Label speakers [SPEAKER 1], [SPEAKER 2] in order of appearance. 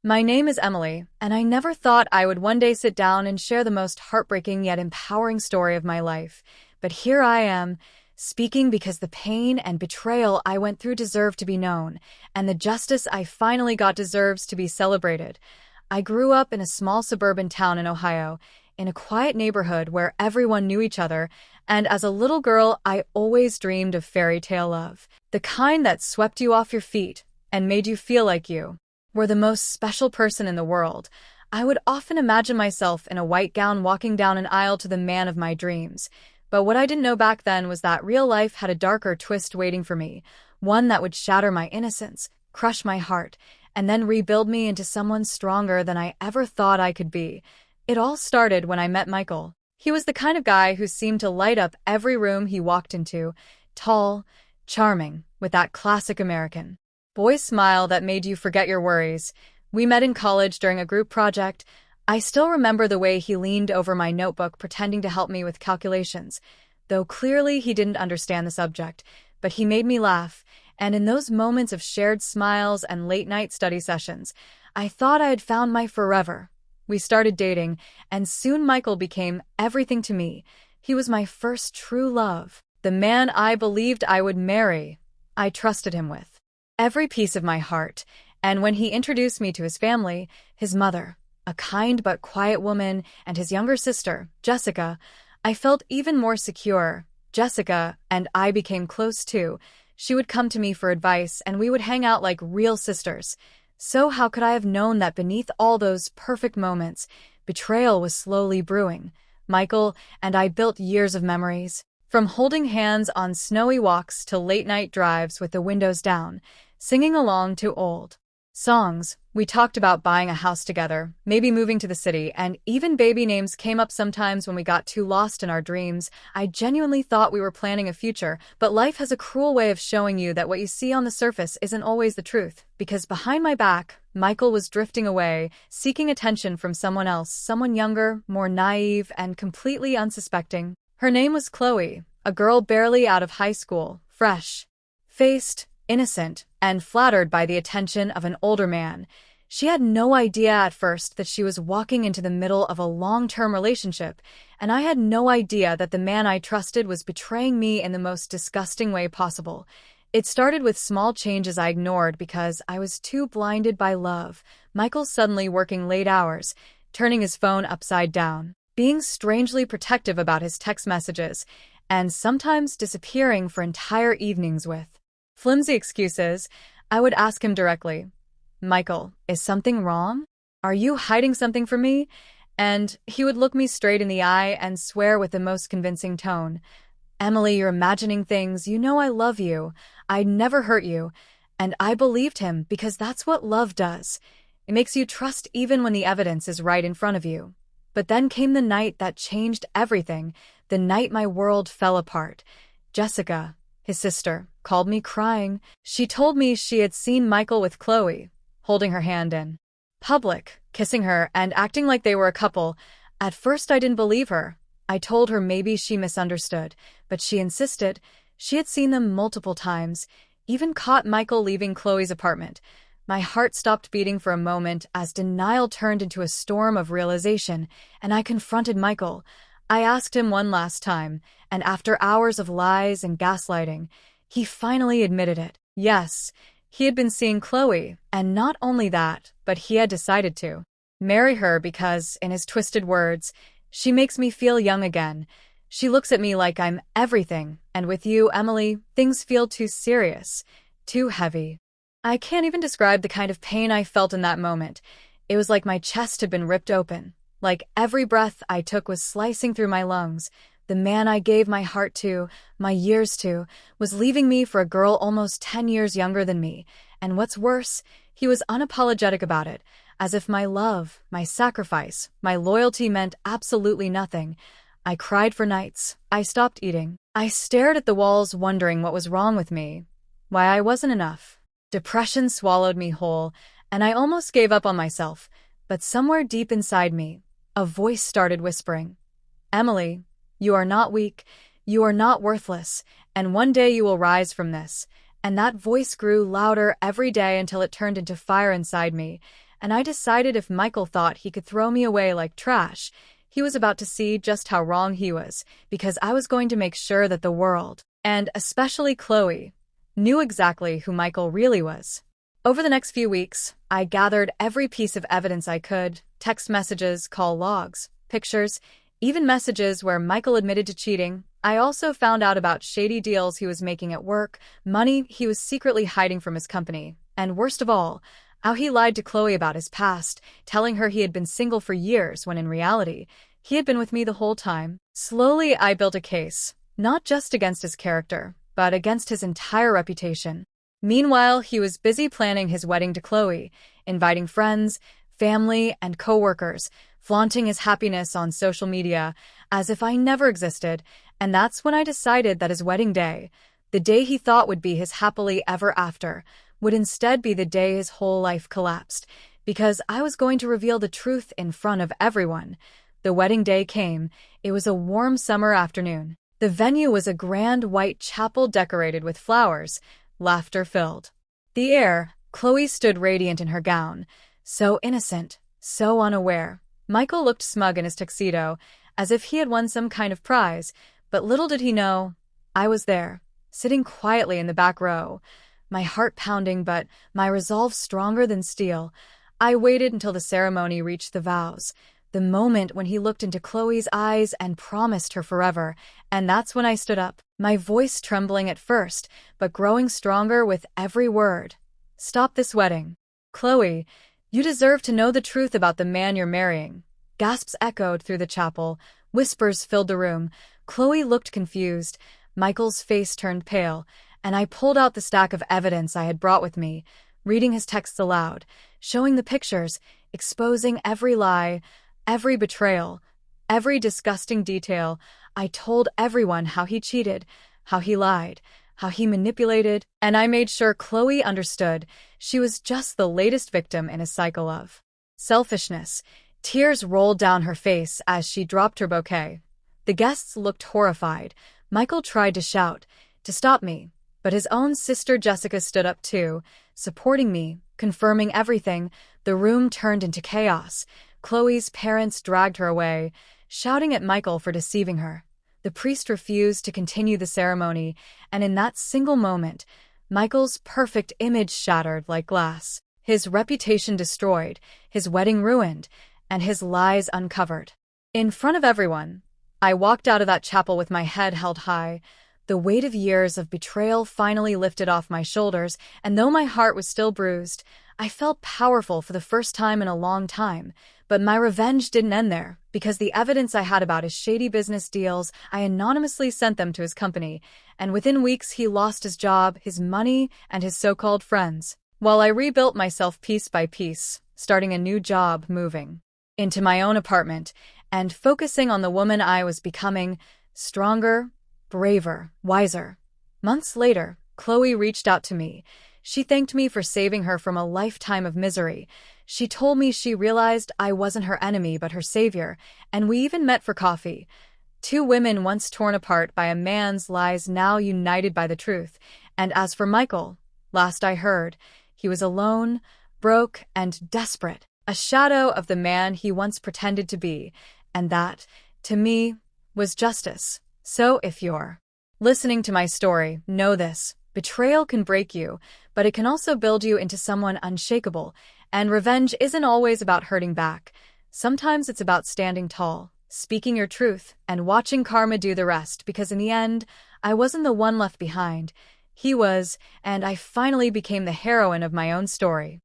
[SPEAKER 1] My name is Emily, and I never thought I would one day sit down and share the most heartbreaking yet empowering story of my life. But here I am, speaking because the pain and betrayal I went through deserve to be known, and the justice I finally got deserves to be celebrated. I grew up in a small suburban town in Ohio, in a quiet neighborhood where everyone knew each other, and as a little girl, I always dreamed of fairy tale love, the kind that swept you off your feet and made you feel like you were the most special person in the world. I would often imagine myself in a white gown walking down an aisle to the man of my dreams. But what I didn't know back then was that real life had a darker twist waiting for me, one that would shatter my innocence, crush my heart, and then rebuild me into someone stronger than I ever thought I could be. It all started when I met Michael. He was the kind of guy who seemed to light up every room he walked into, tall, charming, with that classic American boy smile that made you forget your worries. We met in college during a group project. I still remember the way he leaned over my notebook pretending to help me with calculations, though clearly he didn't understand the subject. But he made me laugh, and in those moments of shared smiles and late-night study sessions, I thought I had found my forever. We started dating, and soon Michael became everything to me. He was my first true love, the man I believed I would marry. I trusted him with every piece of my heart, and when he introduced me to his family, his mother, a kind but quiet woman, and his younger sister, Jessica, I felt even more secure. Jessica and I became close too. She would come to me for advice, and we would hang out like real sisters. So how could I have known that beneath all those perfect moments, betrayal was slowly brewing? Michael and I built years of memories, from holding hands on snowy walks to late-night drives with the windows down, singing along to old songs. We talked about buying a house together, maybe moving to the city, and even baby names came up sometimes when we got too lost in our dreams. I genuinely thought we were planning a future, but life has a cruel way of showing you that what you see on the surface isn't always the truth, because behind my back, Michael was drifting away, seeking attention from someone else, someone younger, more naive, and completely unsuspecting. Her name was Chloe, a girl barely out of high school, fresh-faced, innocent, and flattered by the attention of an older man. She had no idea at first that she was walking into the middle of a long-term relationship, and I had no idea that the man I trusted was betraying me in the most disgusting way possible. It started with small changes I ignored because I was too blinded by love. Michael suddenly working late hours, turning his phone upside down, being strangely protective about his text messages, and sometimes disappearing for entire evenings with flimsy excuses. I would ask him directly, "Michael, is something wrong? Are you hiding something from me?" And he would look me straight in the eye and swear with the most convincing tone, "Emily, you're imagining things. You know I love you. I'd never hurt you." And I believed him because that's what love does. It makes you trust even when the evidence is right in front of you. But then came the night that changed everything, the night my world fell apart. Jessica, his sister, called me crying. She told me she had seen Michael with Chloe, holding her hand in public, kissing her, and acting like they were a couple. At first I didn't believe her. I told her maybe she misunderstood, but she insisted. She had seen them multiple times, even caught Michael leaving Chloe's apartment. My heart stopped beating for a moment as denial turned into a storm of realization, and I confronted Michael. I asked him one last time, and after hours of lies and gaslighting, he finally admitted it. Yes, he had been seeing Chloe, and not only that, but he had decided to marry her because, in his twisted words, "She makes me feel young again. She looks at me like I'm everything, and with you, Emily, things feel too serious, too heavy." I can't even describe the kind of pain I felt in that moment. It was like my chest had been ripped open, like every breath I took was slicing through my lungs. The man I gave my heart to, my years to, was leaving me for a girl almost 10 years younger than me. And what's worse, he was unapologetic about it, as if my love, my sacrifice, my loyalty meant absolutely nothing. I cried for nights. I stopped eating. I stared at the walls wondering what was wrong with me, why I wasn't enough. Depression swallowed me whole, and I almost gave up on myself. But somewhere deep inside me, a voice started whispering, "Emily, you are not weak, you are not worthless, and one day you will rise from this." And that voice grew louder every day until it turned into fire inside me. and I decided if Michael thought he could throw me away like trash, he was about to see just how wrong he was, because I was going to make sure that the world, and especially Chloe, knew exactly who Michael really was. Over the next few weeks, I gathered every piece of evidence I could: text messages, call logs, pictures, even messages where Michael admitted to cheating. I also found out about shady deals he was making at work, money he was secretly hiding from his company, and worst of all, how he lied to Chloe about his past, telling her he had been single for years when in reality, he had been with me the whole time. Slowly, I built a case, not just against his character, but against his entire reputation. Meanwhile, he was busy planning his wedding to Chloe, inviting friends, family, and coworkers, flaunting his happiness on social media as if I never existed, and that's when I decided that his wedding day, the day he thought would be his happily ever after, would instead be the day his whole life collapsed, because I was going to reveal the truth in front of everyone. The wedding day came. It was a warm summer afternoon. The venue was a grand white chapel decorated with flowers, laughter filled the air. Chloe stood radiant in her gown, so innocent, so unaware. Michael looked smug in his tuxedo, as if he had won some kind of prize, but little did he know, I was there, sitting quietly in the back row, my heart pounding but my resolve stronger than steel. I waited until the ceremony reached the vows, the moment when he looked into Chloe's eyes and promised her forever, and that's when I stood up, my voice trembling at first, but growing stronger with every word. Stop this wedding. Chloe, you deserve to know the truth about the man you're marrying. Gasps echoed through the chapel. Whispers filled the room. Chloe looked confused. Michael's face turned pale, and I pulled out the stack of evidence I had brought with me, reading his texts aloud, showing the pictures, exposing every lie, every betrayal, every disgusting detail. I told everyone how he cheated, how he lied, how he manipulated, and I made sure Chloe understood she was just the latest victim in a cycle of selfishness. Tears rolled down her face as she dropped her bouquet. The guests looked horrified. Michael tried to shout, to stop me, but his own sister Jessica stood up too, supporting me, confirming everything. The room turned into chaos. Chloe's parents dragged her away, shouting at Michael for deceiving her. The priest refused to continue the ceremony, and in that single moment, Michael's perfect image shattered like glass. His reputation destroyed, his wedding ruined, and his lies uncovered. In front of everyone, I walked out of that chapel with my head held high. The weight of years of betrayal finally lifted off my shoulders, and though my heart was still bruised, I felt powerful for the first time in a long time. But my revenge didn't end there, because the evidence I had about his shady business deals, I anonymously sent them to his company, and within weeks he lost his job, his money, and his so-called friends. While I rebuilt myself piece by piece, starting a new job, moving into my own apartment, and focusing on the woman I was becoming, stronger, braver, wiser. Months later, Chloe reached out to me. She thanked me for saving her from a lifetime of misery. She told me she realized I wasn't her enemy but her savior, and we even met for coffee. Two women once torn apart by a man's lies, now united by the truth. And as for Michael, last I heard, he was alone, broke, and desperate, a shadow of the man he once pretended to be, and that, to me, was justice. So if you're listening to my story, know this: betrayal can break you, but it can also build you into someone unshakable, and revenge isn't always about hurting back. Sometimes it's about standing tall, speaking your truth, and watching karma do the rest, because in the end, I wasn't the one left behind. He was, and I finally became the heroine of my own story.